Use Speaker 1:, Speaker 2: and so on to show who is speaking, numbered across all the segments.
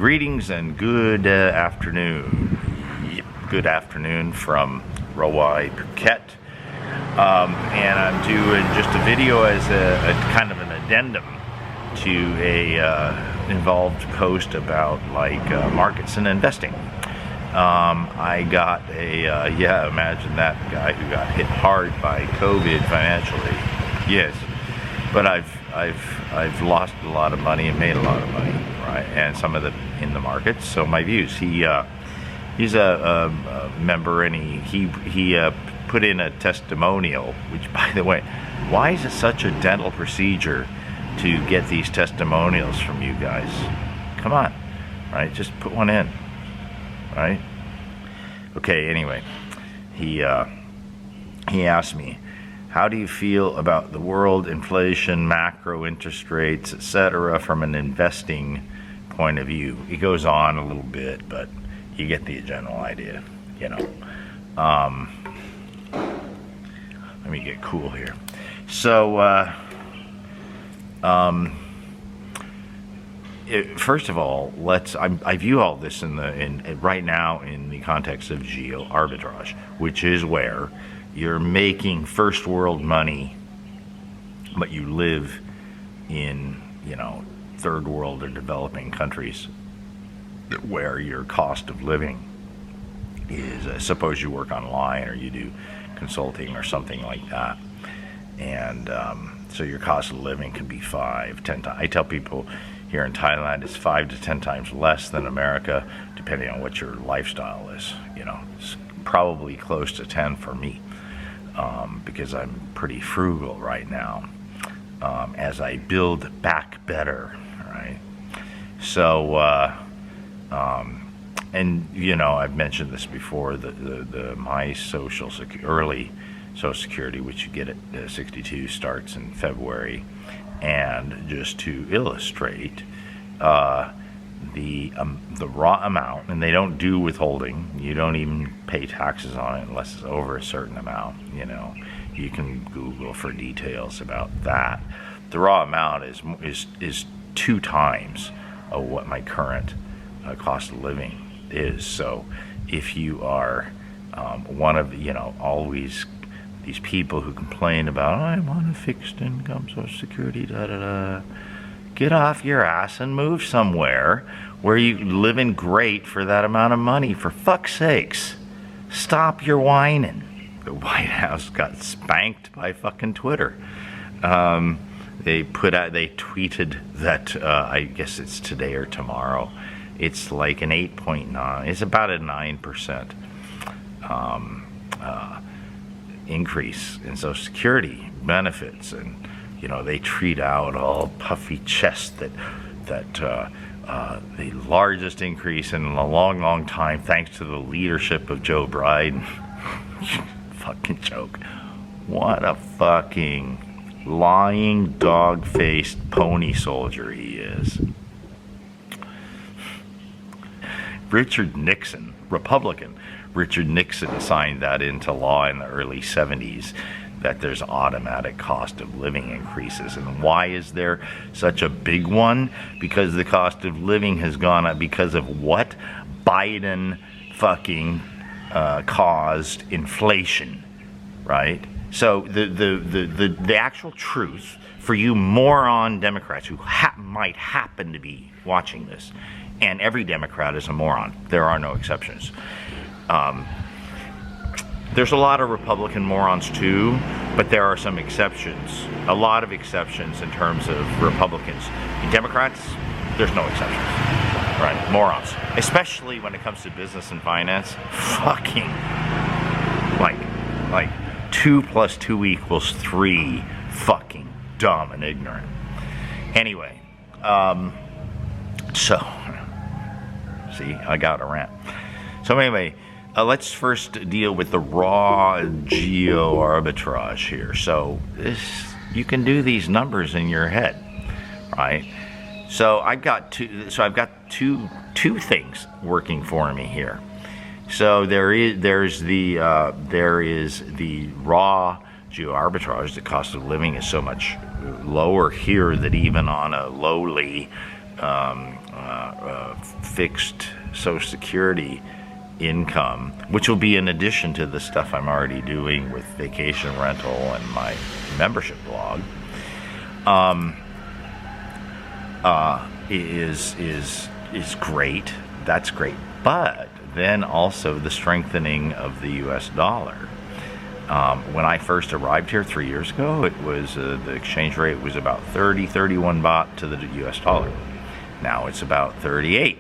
Speaker 1: Greetings and good afternoon. Yep, good afternoon from Rawai, Phuket. And I'm doing just a video as a kind of an addendum to a involved post about markets and investing. I got a imagine that guy who got hit hard by COVID financially. Yes, but I've lost a lot of money and made a lot of money, right? And some of it in the markets. So my views. He's a member, and he put in a testimonial. Which, by the way, why is it such a dental procedure to get these testimonials from you guys? Come on, right? Just put one in, right? Okay. Anyway, he asked me, how do you feel about the world, inflation, macro interest rates, etc., from an investing point of view? He goes on a little bit, but you get the general idea, you know. Let me get cool here. So, first of all, I view all this right now in the context of geoarbitrage, which is where you're making first world money, but you live in, third world or developing countries where your cost of living is, suppose you work online or you do consulting or something like that. And so your cost of living can be 5, 10 times. I tell people here in Thailand it's 5 to 10 times less than America, depending on what your lifestyle is. It's probably close to 10 for me. Because I'm pretty frugal right now, as I build back better, right? So, and I've mentioned this before, my early Social Security, which you get at 62, starts in February, and just to illustrate, the raw amount, and they don't do withholding. You don't even pay taxes on it unless it's over a certain amount. You can Google for details about that. The raw amount is 2 times of what my current cost of living is. So if you are one of always these people who complain about, I'm on a fixed income, Social Security, get off your ass and move somewhere where you living great for that amount of money. For fuck's sakes, stop your whining. The White House got spanked by fucking Twitter. They tweeted that, I guess it's today or tomorrow, it's like an 8.9, it's about a 9% increase in Social Security benefits. And they treat out all puffy chest that the largest increase in a long time, thanks to the leadership of Joe Biden. Fucking joke. What a fucking lying, dog-faced pony soldier he is. Richard Nixon, Republican Richard Nixon, signed that into law in the early 70s, that there's automatic cost of living increases. And why is there such a big one? Because the cost of living has gone up because of what? Biden fucking caused inflation, right? So the actual truth for you moron Democrats who might happen to be watching this, and every Democrat is a moron, there are no exceptions. There's a lot of Republican morons too, but there are some exceptions. A lot of exceptions in terms of Republicans. In Democrats, there's no exceptions. Right, morons. Especially when it comes to business and finance. Fucking, like 2 + 2 = 3. Fucking dumb and ignorant. Anyway, so, see, I got a rant. So anyway, let's first deal with the raw geoarbitrage here. So you can do these numbers in your head, right? So I've got two things working for me here. So there is the raw geoarbitrage. The cost of living is so much lower here that even on a lowly fixed Social Security income, which will be in addition to the stuff I'm already doing with vacation rental and my membership blog, is great. That's great. But then also the strengthening of the U.S. dollar. When I first arrived here 3 years ago, it was the exchange rate was about 31 baht to the U.S. dollar. Now it's about 38.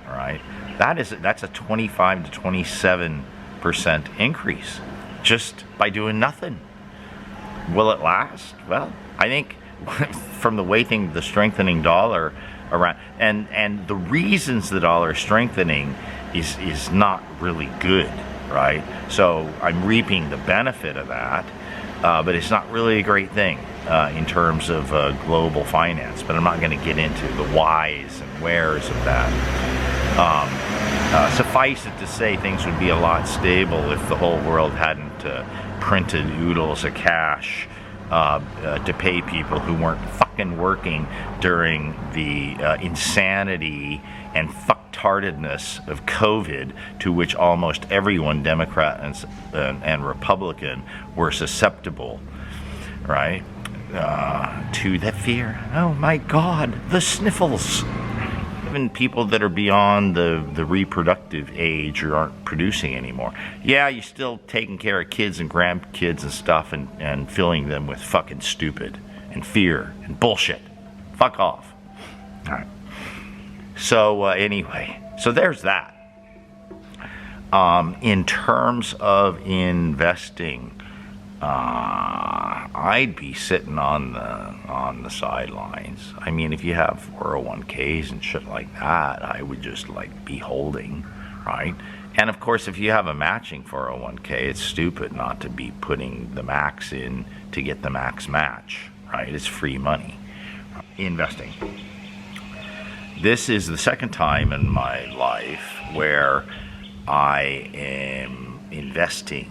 Speaker 1: All right, that's a 25 to 27% increase just by doing nothing. Will it last? Well, I think from the way the strengthening dollar around and the reasons the dollar is strengthening is not really good, right? So I'm reaping the benefit of that, but it's not really a great thing in terms of global finance. But I'm not going to get into the whys and wheres of that. Suffice it to say, things would be a lot stable if the whole world hadn't printed oodles of cash to pay people who weren't fucking working during the insanity and fucktardedness of COVID, to which almost everyone, Democrat and Republican, were susceptible, right? To that fear. Oh my God, the sniffles. Even people that are beyond the reproductive age or aren't producing anymore. Yeah, you're still taking care of kids and grandkids and stuff and filling them with fucking stupid and fear and bullshit. Fuck off. All right. So anyway, so there's that. In terms of investing, I'd be sitting on the sidelines. I mean, if you have 401ks and shit like that, I would just be holding, right? And of course, if you have a matching 401k, it's stupid not to be putting the max in to get the max match, right? It's free money. Investing. This is the second time in my life where I am investing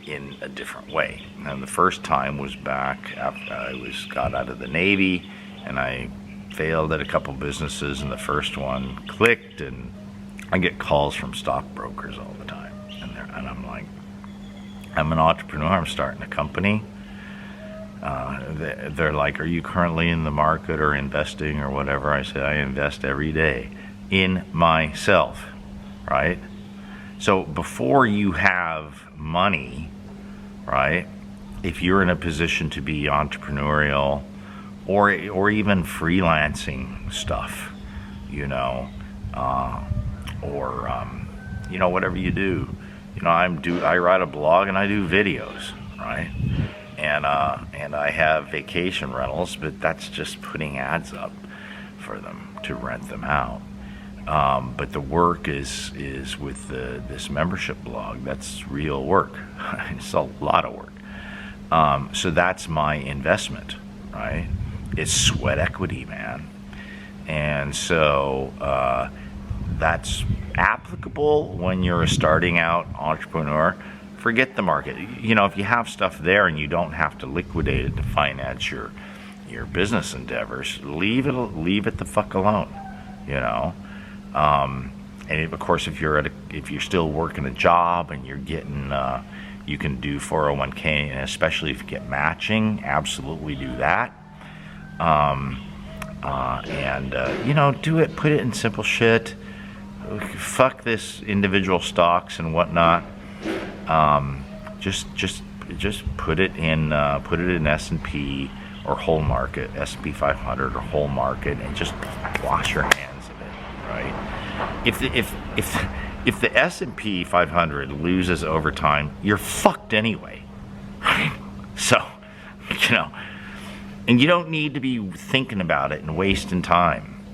Speaker 1: in a different way. And the first time was back after I got out of the Navy, and I failed at a couple businesses, and the first one clicked, and I get calls from stockbrokers all the time, and I'm like, I'm an entrepreneur, I'm starting a company. They're like, are you currently in the market or investing or whatever? I say, I invest every day in myself, right? So before you have money, right, if you're in a position to be entrepreneurial or even freelancing stuff, whatever you do, I write a blog and I do videos, right, and I have vacation rentals, but that's just putting ads up for them to rent them out. But the work is with this membership blog. That's real work. It's a lot of work. So that's my investment, right? It's sweat equity, man. And so that's applicable when you're a starting out entrepreneur. Forget the market. If you have stuff there and you don't have to liquidate it to finance your business endeavors, leave it the fuck alone, And of course, if you're still working a job and you're getting, you can do 401k, and especially if you get matching, absolutely do that. Do it. Put it in simple shit. Fuck this individual stocks and whatnot. Just put it in S&P or whole market, S&P 500 or whole market, and just wash your hands of it, right? If the S&P 500 loses over time, you're fucked anyway, right? So, and you don't need to be thinking about it and wasting time,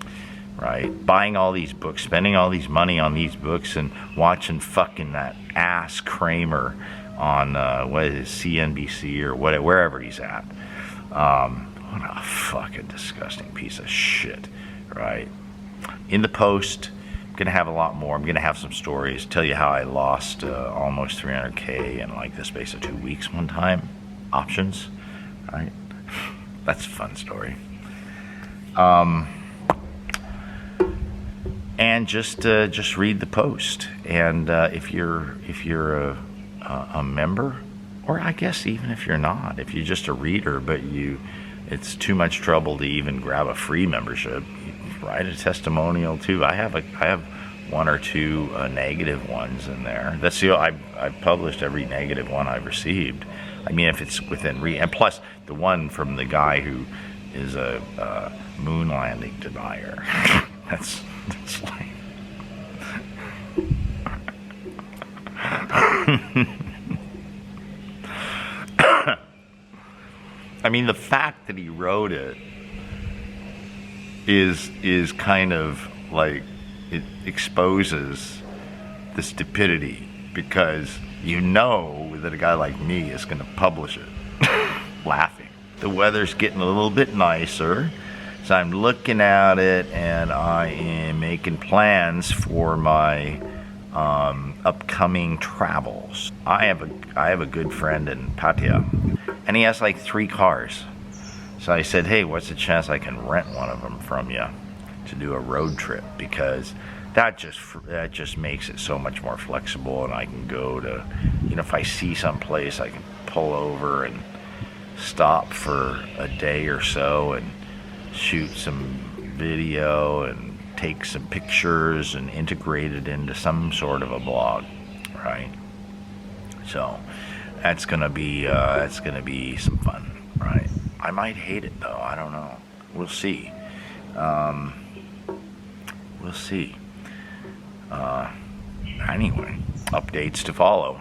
Speaker 1: right? Buying all these books, spending all these money on these books, and watching fucking that ass Kramer on CNBC or wherever he's at. What a fucking disgusting piece of shit, right? In the post, I'm going to have a lot more. I'm going to have some stories, tell you how I lost almost 300K in the space of 2 weeks one time. Options, right? That's a fun story. and just read the post. And if you're a member, or I guess even if you're not, if you're just a reader, but it's too much trouble to even grab a free membership, write a testimonial too. I have one or two negative ones in there. That's I've published every negative one I've received. I mean, if it's within and plus the one from the guy who is a moon landing denier. that's like. I mean, the fact that he wrote it is kind of like, it exposes the stupidity, because you know that a guy like me is going to publish it laughing. The weather's getting a little bit nicer, so I'm looking at it and I am making plans for my upcoming travels. I have a good friend in Pattaya, and he has like 3 cars. So I said, hey, what's the chance I can rent one of them from you to do a road trip? Because that just makes it so much more flexible, and I can go to, if I see someplace, I can pull over and stop for a day or so and shoot some video and take some pictures and integrate it into some sort of a blog, right? So that's gonna be some fun, right? I might hate it though. I don't know. We'll see. We'll see. Anyway, updates to follow.